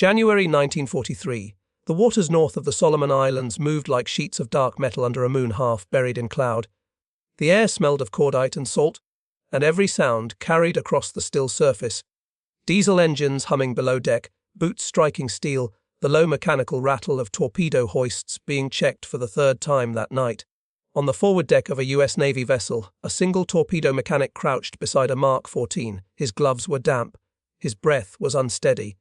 January 1943. The waters north of the Solomon Islands moved like sheets of dark metal under a moon half buried in cloud. The air smelled of cordite and salt, and every sound carried across the still surface. Diesel engines humming below deck, boots striking steel, the low mechanical rattle of torpedo hoists being checked for the third time that night. On the forward deck of a U.S. Navy vessel, a single torpedo mechanic crouched beside a Mark 14. His gloves were damp. His breath was unsteady.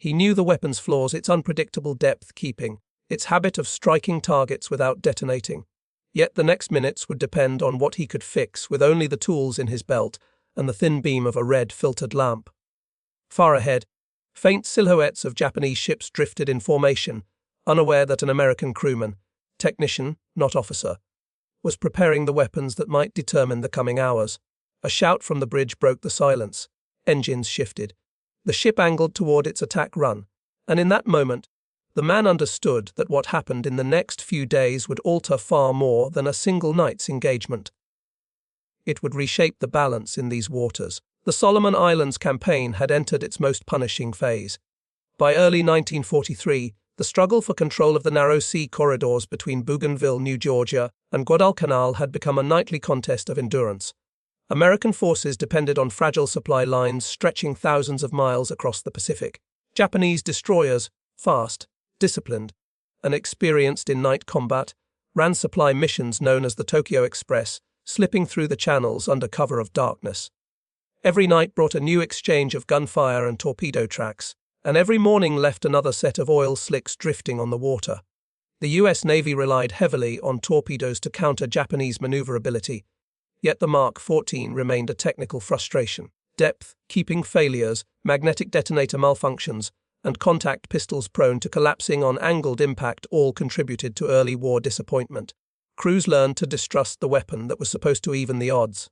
He knew the weapon's flaws, its unpredictable depth keeping, its habit of striking targets without detonating. Yet the next minutes would depend on what he could fix with only the tools in his belt and the thin beam of a red filtered lamp. Far ahead, faint silhouettes of Japanese ships drifted in formation, unaware that an American crewman, technician, not officer, was preparing the weapons that might determine the coming hours. A shout from the bridge broke the silence. Engines shifted. The ship angled toward its attack run, and in that moment, the man understood that what happened in the next few days would alter far more than a single night's engagement. It would reshape the balance in these waters. The Solomon Islands campaign had entered its most punishing phase. By early 1943, the struggle for control of the narrow sea corridors between Bougainville, New Georgia, and Guadalcanal had become a nightly contest of endurance. American forces depended on fragile supply lines stretching thousands of miles across the Pacific. Japanese destroyers, fast, disciplined, and experienced in night combat, ran supply missions known as the Tokyo Express, slipping through the channels under cover of darkness. Every night brought a new exchange of gunfire and torpedo tracks, and every morning left another set of oil slicks drifting on the water. The U.S. Navy relied heavily on torpedoes to counter Japanese maneuverability, yet the Mark 14 remained a technical frustration. Depth, keeping failures, magnetic detonator malfunctions, and contact pistols prone to collapsing on angled impact all contributed to early war disappointment. Crews learned to distrust the weapon that was supposed to even the odds.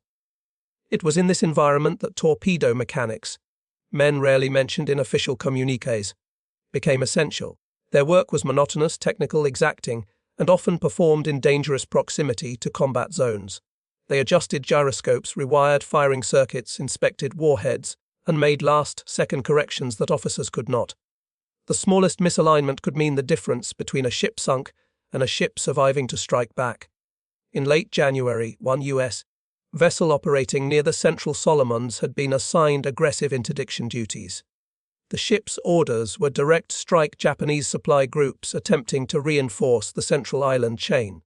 It was in this environment that torpedo mechanics, men rarely mentioned in official communiques, became essential. Their work was monotonous, technical, exacting, and often performed in dangerous proximity to combat zones. They adjusted gyroscopes, rewired firing circuits, inspected warheads, and made last-second corrections that officers could not. The smallest misalignment could mean the difference between a ship sunk and a ship surviving to strike back. In late January, one U.S. vessel operating near the Central Solomons had been assigned aggressive interdiction duties. The ship's orders were direct strike Japanese supply groups attempting to reinforce the Central Island chain.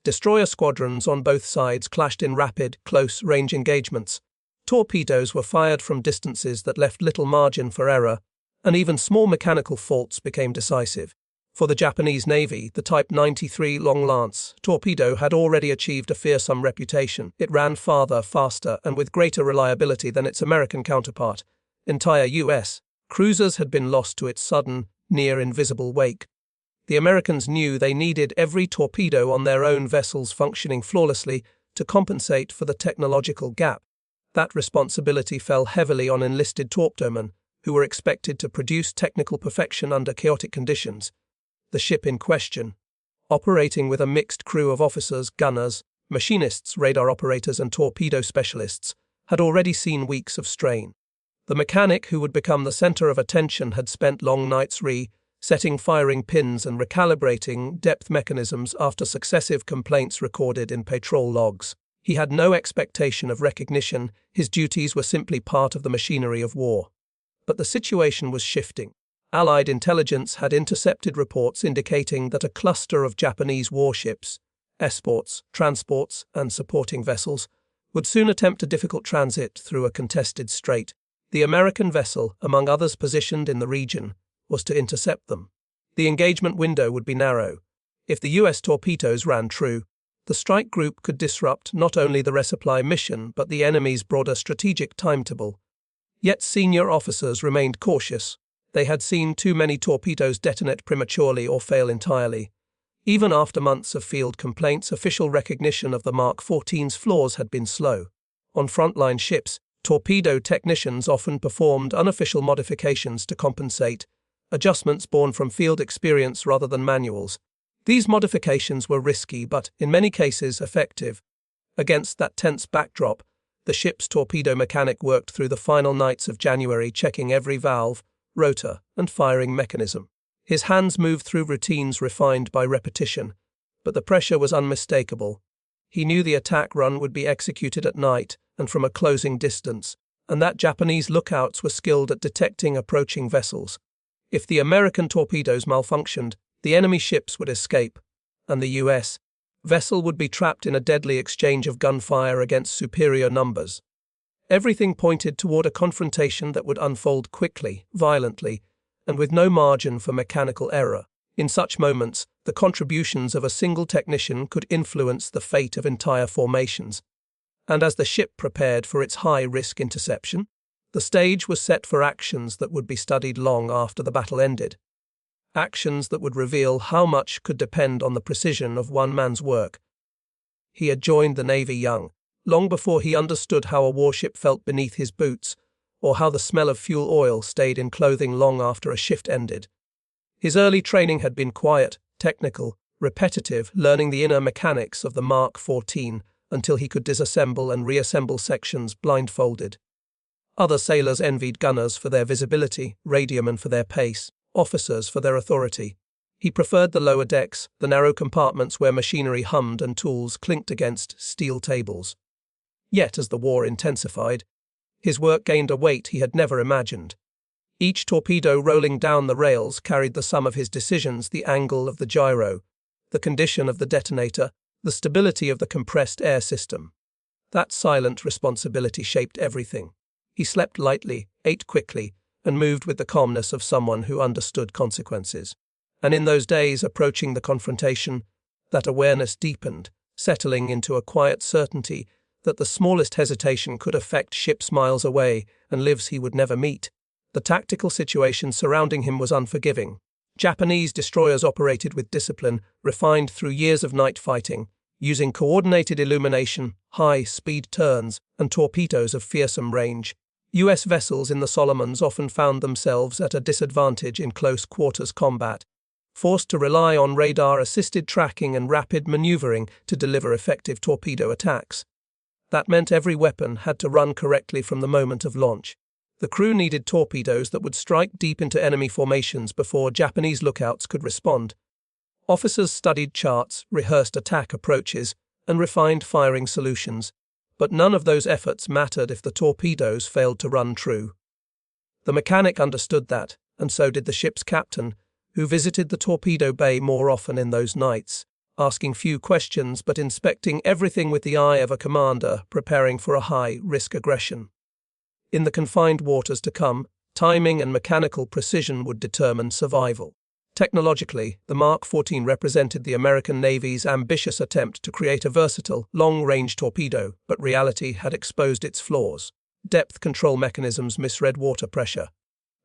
Destroyer squadrons on both sides clashed in rapid, close-range engagements. Torpedoes were fired from distances that left little margin for error, and even small mechanical faults became decisive. For the Japanese Navy, the Type 93 Long Lance torpedo had already achieved a fearsome reputation. It ran farther, faster, and with greater reliability than its American counterpart. Entire U.S. cruisers had been lost to its sudden, near-invisible wake. The Americans knew they needed every torpedo on their own vessels functioning flawlessly to compensate for the technological gap. That responsibility fell heavily on enlisted torpedomen, who were expected to produce technical perfection under chaotic conditions. The ship in question, operating with a mixed crew of officers, gunners, machinists, radar operators, and torpedo specialists, had already seen weeks of strain. The mechanic who would become the center of attention had spent long nights setting firing pins and recalibrating depth mechanisms after successive complaints recorded in patrol logs. He had no expectation of recognition. His duties were simply part of the machinery of war. But the situation was shifting. Allied intelligence had intercepted reports indicating that a cluster of Japanese warships, escorts, transports, and supporting vessels would soon attempt a difficult transit through a contested strait. The American vessel, among others positioned in the region, was to intercept them. The engagement window would be narrow. If the U.S. torpedoes ran true, the strike group could disrupt not only the resupply mission but the enemy's broader strategic timetable. Yet senior officers remained cautious. They had seen too many torpedoes detonate prematurely or fail entirely. Even after months of field complaints, official recognition of the Mark 14's flaws had been slow. On frontline ships, torpedo technicians often performed unofficial modifications to compensate, adjustments born from field experience rather than manuals. These modifications were risky but, in many cases, effective. Against that tense backdrop, the ship's torpedo mechanic worked through the final nights of January, checking every valve, rotor, and firing mechanism. His hands moved through routines refined by repetition, but the pressure was unmistakable. He knew the attack run would be executed at night and from a closing distance, and that Japanese lookouts were skilled at detecting approaching vessels. If the American torpedoes malfunctioned, the enemy ships would escape, and the U.S. vessel would be trapped in a deadly exchange of gunfire against superior numbers. Everything pointed toward a confrontation that would unfold quickly, violently, and with no margin for mechanical error. In such moments, the contributions of a single technician could influence the fate of entire formations. And as the ship prepared for its high-risk interception, the stage was set for actions that would be studied long after the battle ended. Actions that would reveal how much could depend on the precision of one man's work. He had joined the Navy young, long before he understood how a warship felt beneath his boots, or how the smell of fuel oil stayed in clothing long after a shift ended. His early training had been quiet, technical, repetitive, learning the inner mechanics of the Mark 14 until he could disassemble and reassemble sections blindfolded. Other sailors envied gunners for their visibility, radiomen for their pace, officers for their authority. He preferred the lower decks, the narrow compartments where machinery hummed and tools clinked against steel tables. Yet, as the war intensified, his work gained a weight he had never imagined. Each torpedo rolling down the rails carried the sum of his decisions: the angle of the gyro, the condition of the detonator, the stability of the compressed air system. That silent responsibility shaped everything. He slept lightly, ate quickly, and moved with the calmness of someone who understood consequences. And in those days approaching the confrontation, that awareness deepened, settling into a quiet certainty that the smallest hesitation could affect ships miles away and lives he would never meet. The tactical situation surrounding him was unforgiving. Japanese destroyers operated with discipline, refined through years of night fighting, using coordinated illumination, high-speed turns, and torpedoes of fearsome range. U.S. vessels in the Solomons often found themselves at a disadvantage in close-quarters combat, forced to rely on radar-assisted tracking and rapid maneuvering to deliver effective torpedo attacks. That meant every weapon had to run correctly from the moment of launch. The crew needed torpedoes that would strike deep into enemy formations before Japanese lookouts could respond. Officers studied charts, rehearsed attack approaches, and refined firing solutions, but none of those efforts mattered if the torpedoes failed to run true. The mechanic understood that, and so did the ship's captain, who visited the torpedo bay more often in those nights, asking few questions but inspecting everything with the eye of a commander preparing for a high-risk aggression. In the confined waters to come, timing and mechanical precision would determine survival. Technologically, the Mark 14 represented the American Navy's ambitious attempt to create a versatile, long-range torpedo, but reality had exposed its flaws. Depth control mechanisms misread water pressure.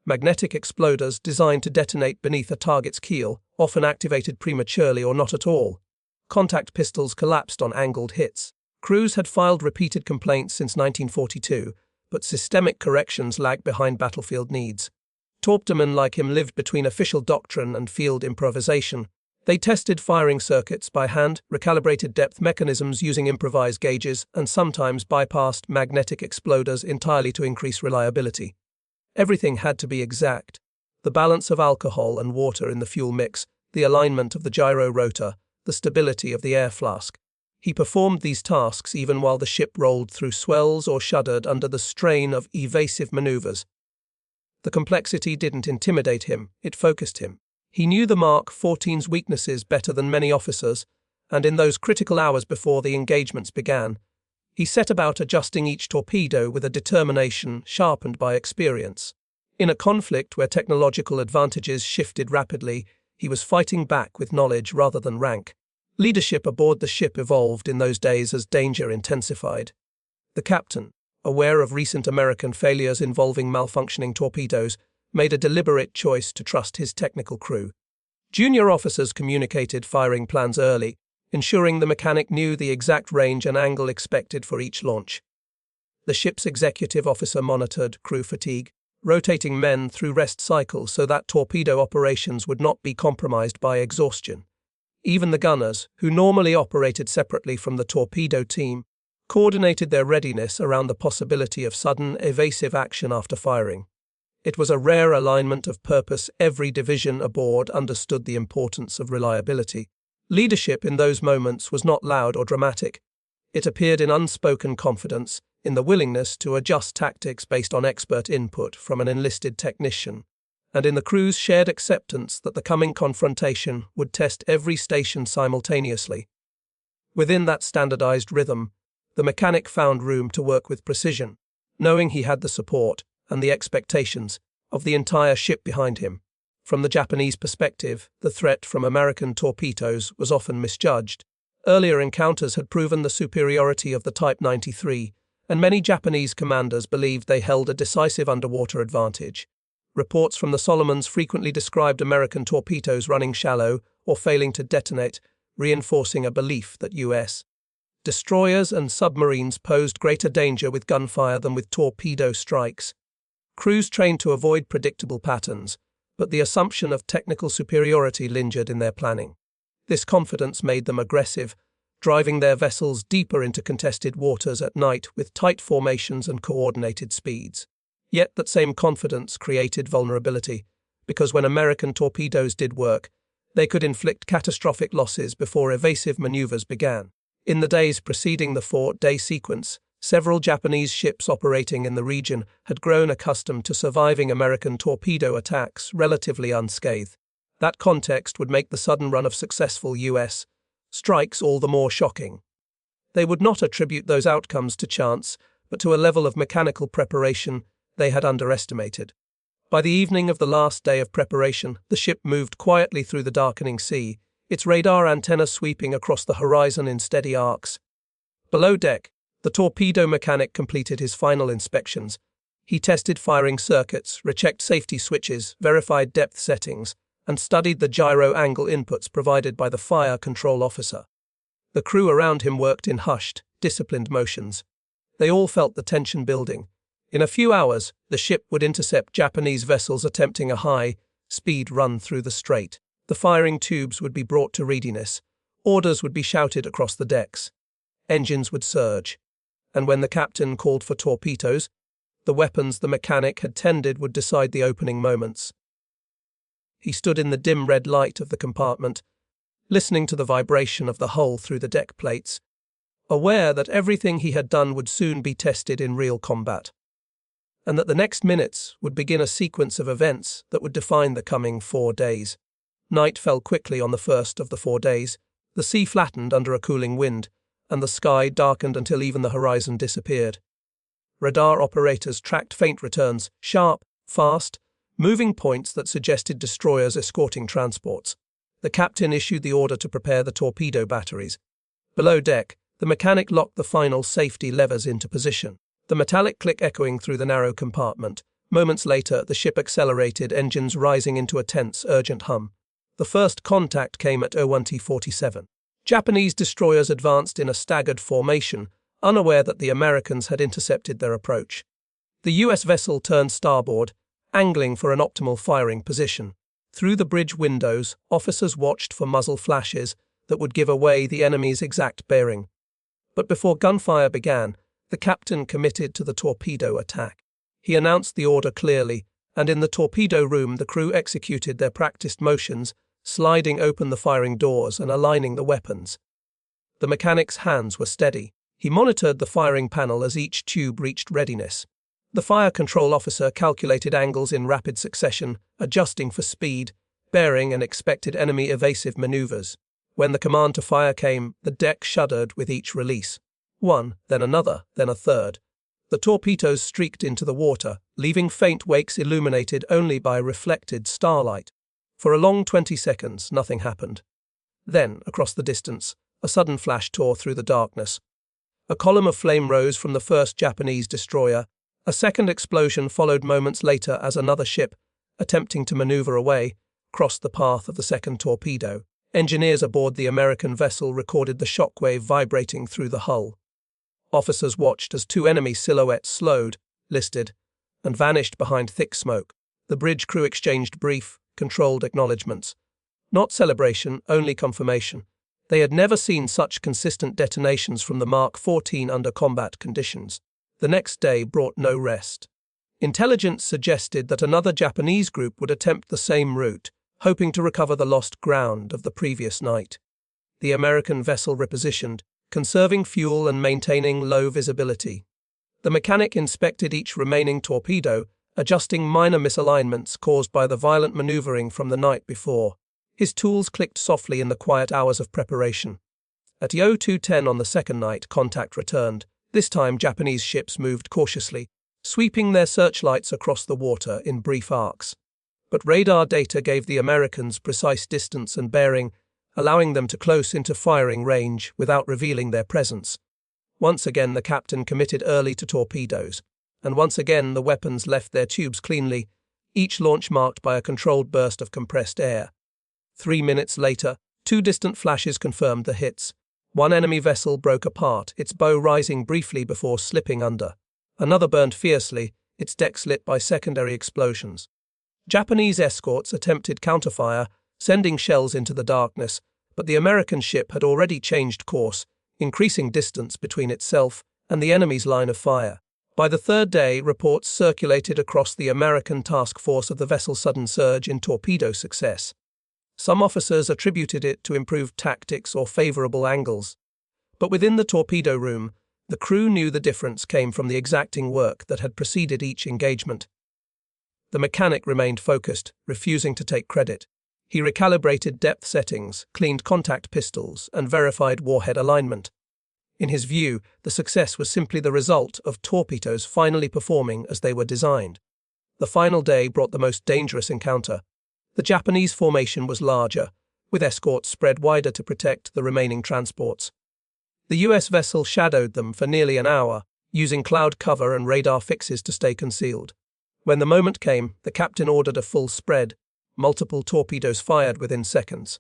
Magnetic exploders designed to detonate beneath a target's keel often activated prematurely or not at all. Contact pistols collapsed on angled hits. Crews had filed repeated complaints since 1942, but systemic corrections lagged behind battlefield needs. Torpedomen like him lived between official doctrine and field improvisation. They tested firing circuits by hand, recalibrated depth mechanisms using improvised gauges, and sometimes bypassed magnetic exploders entirely to increase reliability. Everything had to be exact. The balance of alcohol and water in the fuel mix, the alignment of the gyro rotor, the stability of the air flask. He performed these tasks even while the ship rolled through swells or shuddered under the strain of evasive maneuvers. The complexity didn't intimidate him, it focused him. He knew the Mark 14's weaknesses better than many officers, and in those critical hours before the engagements began, he set about adjusting each torpedo with a determination sharpened by experience. In a conflict where technological advantages shifted rapidly, he was fighting back with knowledge rather than rank. Leadership aboard the ship evolved in those days as danger intensified. The captain, aware of recent American failures involving malfunctioning torpedoes, made a deliberate choice to trust his technical crew. Junior officers communicated firing plans early, ensuring the mechanic knew the exact range and angle expected for each launch. The ship's executive officer monitored crew fatigue, rotating men through rest cycles so that torpedo operations would not be compromised by exhaustion. Even the gunners, who normally operated separately from the torpedo team, coordinated their readiness around the possibility of sudden, evasive action after firing. It was a rare alignment of purpose. Every division aboard understood the importance of reliability. Leadership in those moments was not loud or dramatic. It appeared in unspoken confidence, in the willingness to adjust tactics based on expert input from an enlisted technician, and in the crew's shared acceptance that the coming confrontation would test every station simultaneously. Within that standardized rhythm, the mechanic found room to work with precision, knowing he had the support and the expectations of the entire ship behind him. From the Japanese perspective, the threat from American torpedoes was often misjudged. Earlier encounters had proven the superiority of the Type 93, and many Japanese commanders believed they held a decisive underwater advantage. Reports from the Solomons frequently described American torpedoes running shallow or failing to detonate, reinforcing a belief that U.S. destroyers and submarines posed greater danger with gunfire than with torpedo strikes. Crews trained to avoid predictable patterns, but the assumption of technical superiority lingered in their planning. This confidence made them aggressive, driving their vessels deeper into contested waters at night with tight formations and coordinated speeds. Yet that same confidence created vulnerability, because when American torpedoes did work, they could inflict catastrophic losses before evasive maneuvers began. In the days preceding the 4-day sequence, several Japanese ships operating in the region had grown accustomed to surviving American torpedo attacks relatively unscathed. That context would make the sudden run of successful U.S. strikes all the more shocking. They would not attribute those outcomes to chance, but to a level of mechanical preparation they had underestimated. By the evening of the last day of preparation, the ship moved quietly through the darkening sea, its radar antenna sweeping across the horizon in steady arcs. Below deck, the torpedo mechanic completed his final inspections. He tested firing circuits, rechecked safety switches, verified depth settings, and studied the gyro angle inputs provided by the fire control officer. The crew around him worked in hushed, disciplined motions. They all felt the tension building. In a few hours, the ship would intercept Japanese vessels attempting a high-speed run through the strait. The firing tubes would be brought to readiness. Orders would be shouted across the decks. Engines would surge. And when the captain called for torpedoes, the weapons the mechanic had tended would decide the opening moments. He stood in the dim red light of the compartment, listening to the vibration of the hull through the deck plates, aware that everything he had done would soon be tested in real combat, and that the next minutes would begin a sequence of events that would define the coming 4 days. Night fell quickly on the first of the 4 days. The sea flattened under a cooling wind, and the sky darkened until even the horizon disappeared. Radar operators tracked faint returns, sharp, fast, moving points that suggested destroyers escorting transports. The captain issued the order to prepare the torpedo batteries. Below deck, the mechanic locked the final safety levers into position, the metallic click echoing through the narrow compartment. Moments later, the ship accelerated, engines rising into a tense, urgent hum. The first contact came at 01:47. Japanese destroyers advanced in a staggered formation, unaware that the Americans had intercepted their approach. The U.S. vessel turned starboard, angling for an optimal firing position. Through the bridge windows, officers watched for muzzle flashes that would give away the enemy's exact bearing. But before gunfire began, the captain committed to the torpedo attack. He announced the order clearly, and in the torpedo room the crew executed their practiced motions, sliding open the firing doors and aligning the weapons. The mechanic's hands were steady. He monitored the firing panel as each tube reached readiness. The fire control officer calculated angles in rapid succession, adjusting for speed, bearing, and expected enemy evasive maneuvers. When the command to fire came, the deck shuddered with each release. One, then another, then a third. The torpedoes streaked into the water, leaving faint wakes illuminated only by reflected starlight. For a long 20 seconds, nothing happened. Then, across the distance, a sudden flash tore through the darkness. A column of flame rose from the first Japanese destroyer. A second explosion followed moments later as another ship, attempting to maneuver away, crossed the path of the second torpedo. Engineers aboard the American vessel recorded the shockwave vibrating through the hull. Officers watched as 2 enemy silhouettes slowed, listed, and vanished behind thick smoke. The bridge crew exchanged brief, controlled acknowledgements. Not celebration, only confirmation. They had never seen such consistent detonations from the Mark 14 under combat conditions. The next day brought no rest. Intelligence suggested that another Japanese group would attempt the same route, hoping to recover the lost ground of the previous night. The American vessel repositioned, conserving fuel and maintaining low visibility. The mechanic inspected each remaining torpedo, adjusting minor misalignments caused by the violent maneuvering from the night before. His tools clicked softly in the quiet hours of preparation. At 02:10 on the second night, contact returned. This time, Japanese ships moved cautiously, sweeping their searchlights across the water in brief arcs. But radar data gave the Americans precise distance and bearing, allowing them to close into firing range without revealing their presence. Once again, the captain committed early to torpedoes, and once again the weapons left their tubes cleanly, each launch marked by a controlled burst of compressed air. 3 minutes later, 2 distant flashes confirmed the hits. One enemy vessel broke apart, its bow rising briefly before slipping under. Another burned fiercely, its decks lit by secondary explosions. Japanese escorts attempted counterfire, sending shells into the darkness, but the American ship had already changed course, increasing distance between itself and the enemy's line of fire. By the third day, reports circulated across the American task force of the vessel's sudden surge in torpedo success. Some officers attributed it to improved tactics or favorable angles. But within the torpedo room, the crew knew the difference came from the exacting work that had preceded each engagement. The mechanic remained focused, refusing to take credit. He recalibrated depth settings, cleaned contact pistols, and verified warhead alignment. In his view, the success was simply the result of torpedoes finally performing as they were designed. The final day brought the most dangerous encounter. The Japanese formation was larger, with escorts spread wider to protect the remaining transports. The U.S. vessel shadowed them for nearly an hour, using cloud cover and radar fixes to stay concealed. When the moment came, the captain ordered a full spread. Multiple torpedoes fired within seconds.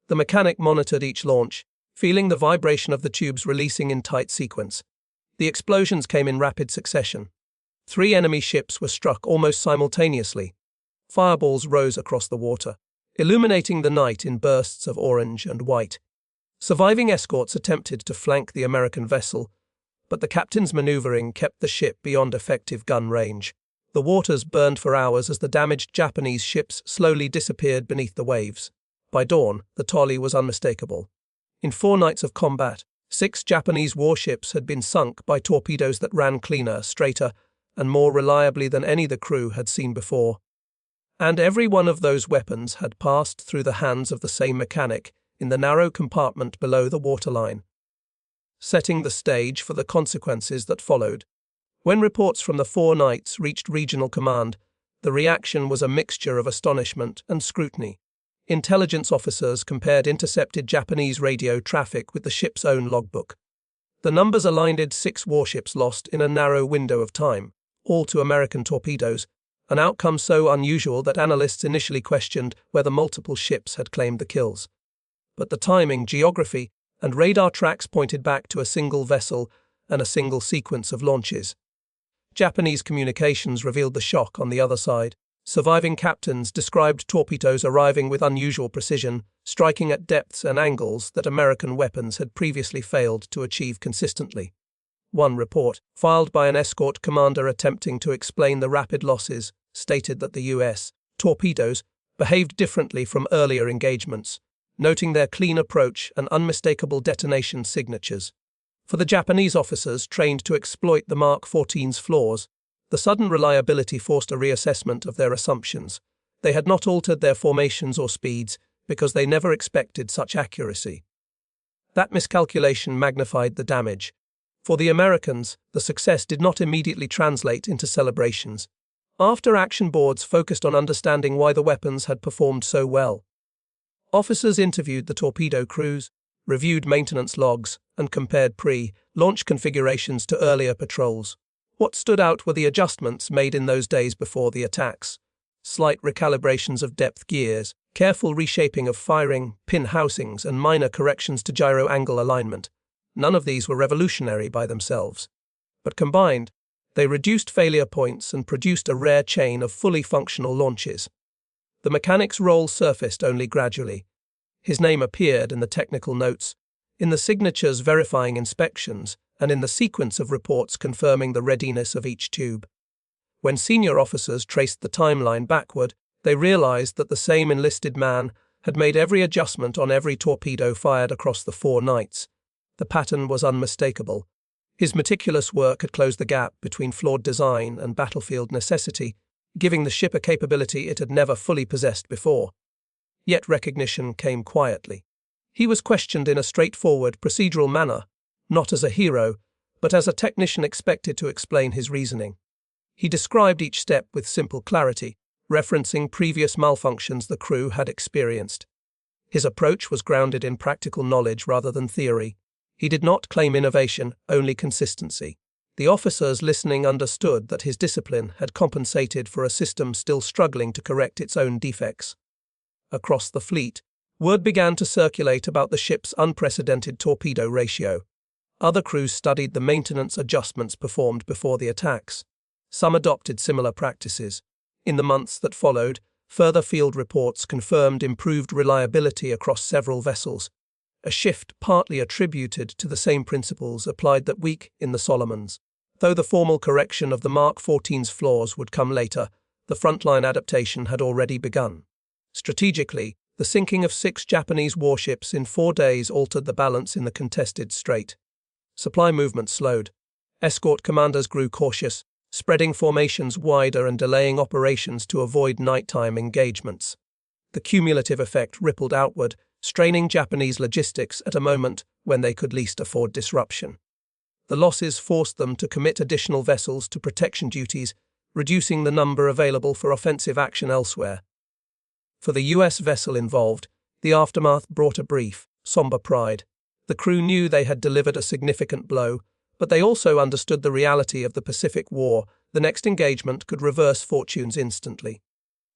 The mechanic monitored each launch, feeling the vibration of the tubes releasing in tight sequence. The explosions came in rapid succession. 3 enemy ships were struck almost simultaneously. Fireballs rose across the water, illuminating the night in bursts of orange and white. Surviving escorts attempted to flank the American vessel, but the captain's maneuvering kept the ship beyond effective gun range. The waters burned for hours as the damaged Japanese ships slowly disappeared beneath the waves. By dawn, the tolley was unmistakable. In 4 nights of combat, 6 Japanese warships had been sunk by torpedoes that ran cleaner, straighter, and more reliably than any the crew had seen before. And every one of those weapons had passed through the hands of the same mechanic in the narrow compartment below the waterline, setting the stage for the consequences that followed. When reports from the 4 nights reached regional command, the reaction was a mixture of astonishment and scrutiny. Intelligence officers compared intercepted Japanese radio traffic with the ship's own logbook. The numbers aligned: 6 warships lost in a narrow window of time, all to American torpedoes, an outcome so unusual that analysts initially questioned whether multiple ships had claimed the kills. But the timing, geography, and radar tracks pointed back to a single vessel and a single sequence of launches. Japanese communications revealed the shock on the other side. Surviving captains described torpedoes arriving with unusual precision, striking at depths and angles that American weapons had previously failed to achieve consistently. One report, filed by an escort commander attempting to explain the rapid losses, stated that the U.S. torpedoes behaved differently from earlier engagements, noting their clean approach and unmistakable detonation signatures. For the Japanese officers trained to exploit the Mark 14's flaws, the sudden reliability forced a reassessment of their assumptions. They had not altered their formations or speeds because they never expected such accuracy. That miscalculation magnified the damage. For the Americans, the success did not immediately translate into celebrations. After-action boards focused on understanding why the weapons had performed so well. Officers interviewed the torpedo crews, reviewed maintenance logs, and compared pre-launch configurations to earlier patrols. What stood out were the adjustments made in those days before the attacks. Slight recalibrations of depth gears, careful reshaping of firing, pin housings, and minor corrections to gyro angle alignment. None of these were revolutionary by themselves. But combined, they reduced failure points and produced a rare chain of fully functional launches. The mechanic's role surfaced only gradually. His name appeared in the technical notes, in the signatures verifying inspections, and in the sequence of reports confirming the readiness of each tube. When senior officers traced the timeline backward, they realized that the same enlisted man had made every adjustment on every torpedo fired across the 4 nights. The pattern was unmistakable. His meticulous work had closed the gap between flawed design and battlefield necessity, giving the ship a capability it had never fully possessed before. Yet recognition came quietly. He was questioned in a straightforward, procedural manner, not as a hero, but as a technician expected to explain his reasoning. He described each step with simple clarity, referencing previous malfunctions the crew had experienced. His approach was grounded in practical knowledge rather than theory. He did not claim innovation, only consistency. The officers listening understood that his discipline had compensated for a system still struggling to correct its own defects. Across the fleet, word began to circulate about the ship's unprecedented torpedo ratio. Other crews studied the maintenance adjustments performed before the attacks. Some adopted similar practices. In the months that followed, further field reports confirmed improved reliability across several vessels, a shift partly attributed to the same principles applied that week in the Solomons. Though the formal correction of the Mark 14's flaws would come later, the frontline adaptation had already begun. Strategically, the sinking of 6 Japanese warships in 4 days altered the balance in the contested strait. Supply movement slowed. Escort commanders grew cautious, spreading formations wider and delaying operations to avoid nighttime engagements. The cumulative effect rippled outward, straining Japanese logistics at a moment when they could least afford disruption. The losses forced them to commit additional vessels to protection duties, reducing the number available for offensive action elsewhere. For the U.S. vessel involved, the aftermath brought a brief, somber pride. The crew knew they had delivered a significant blow, but they also understood the reality of the Pacific War. The next engagement could reverse fortunes instantly.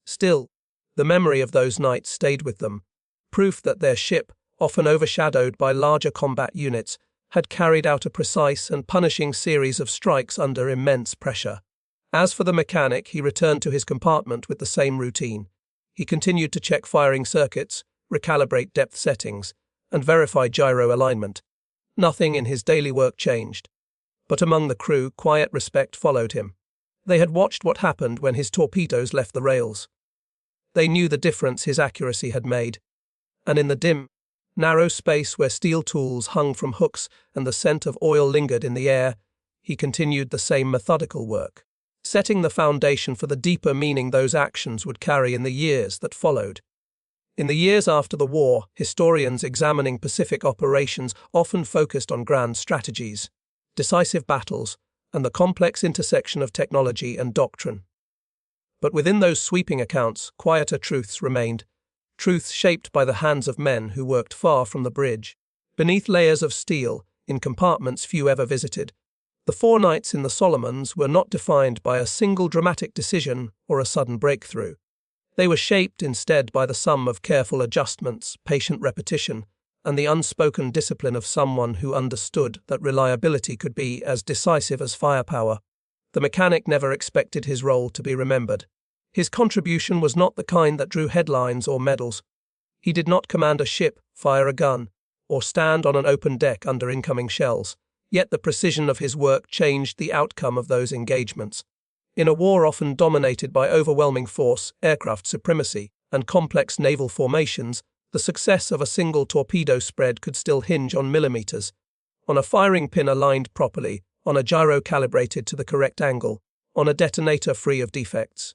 Still, the memory of those nights stayed with them, proof that their ship, often overshadowed by larger combat units, had carried out a precise and punishing series of strikes under immense pressure. As for the mechanic, he returned to his compartment with the same routine. He continued to check firing circuits, recalibrate depth settings, and verify gyro alignment. Nothing in his daily work changed. But among the crew, quiet respect followed him. They had watched what happened when his torpedoes left the rails. They knew the difference his accuracy had made. And in the dim, narrow space where steel tools hung from hooks and the scent of oil lingered in the air, he continued the same methodical work, setting the foundation for the deeper meaning those actions would carry in the years that followed. In the years after the war, historians examining Pacific operations often focused on grand strategies, decisive battles, and the complex intersection of technology and doctrine. But within those sweeping accounts, quieter truths remained, truths shaped by the hands of men who worked far from the bridge, beneath layers of steel, in compartments few ever visited. The 4 nights in the Solomons were not defined by a single dramatic decision or a sudden breakthrough. They were shaped instead by the sum of careful adjustments, patient repetition, and the unspoken discipline of someone who understood that reliability could be as decisive as firepower. The mechanic never expected his role to be remembered. His contribution was not the kind that drew headlines or medals. He did not command a ship, fire a gun, or stand on an open deck under incoming shells. Yet the precision of his work changed the outcome of those engagements. In a war often dominated by overwhelming force, aircraft supremacy, and complex naval formations, the success of a single torpedo spread could still hinge on millimeters, on a firing pin aligned properly, on a gyro calibrated to the correct angle, on a detonator free of defects.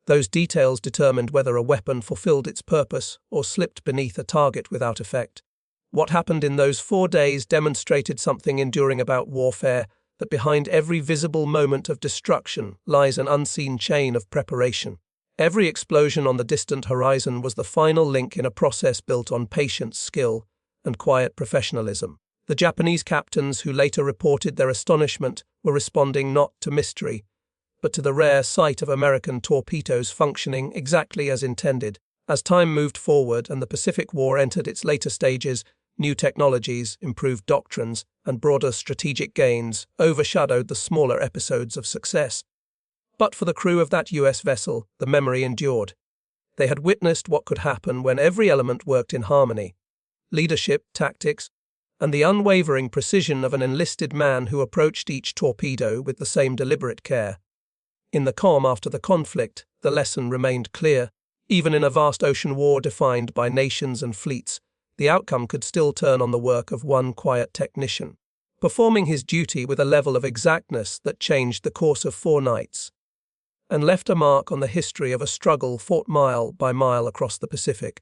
Those details determined whether a weapon fulfilled its purpose or slipped beneath a target without effect. What happened in those 4 days demonstrated something enduring about warfare, that behind every visible moment of destruction lies an unseen chain of preparation. Every explosion on the distant horizon was the final link in a process built on patience, skill, and quiet professionalism. The Japanese captains who later reported their astonishment were responding not to mystery, but to the rare sight of American torpedoes functioning exactly as intended. As time moved forward and the Pacific War entered its later stages, new technologies, improved doctrines, and broader strategic gains overshadowed the smaller episodes of success. But for the crew of that U.S. vessel, the memory endured. They had witnessed what could happen when every element worked in harmony: leadership, tactics, and the unwavering precision of an enlisted man who approached each torpedo with the same deliberate care. In the calm after the conflict, the lesson remained clear. Even in a vast ocean war defined by nations and fleets, the outcome could still turn on the work of one quiet technician, performing his duty with a level of exactness that changed the course of 4 nights and left a mark on the history of a struggle fought mile by mile across the Pacific.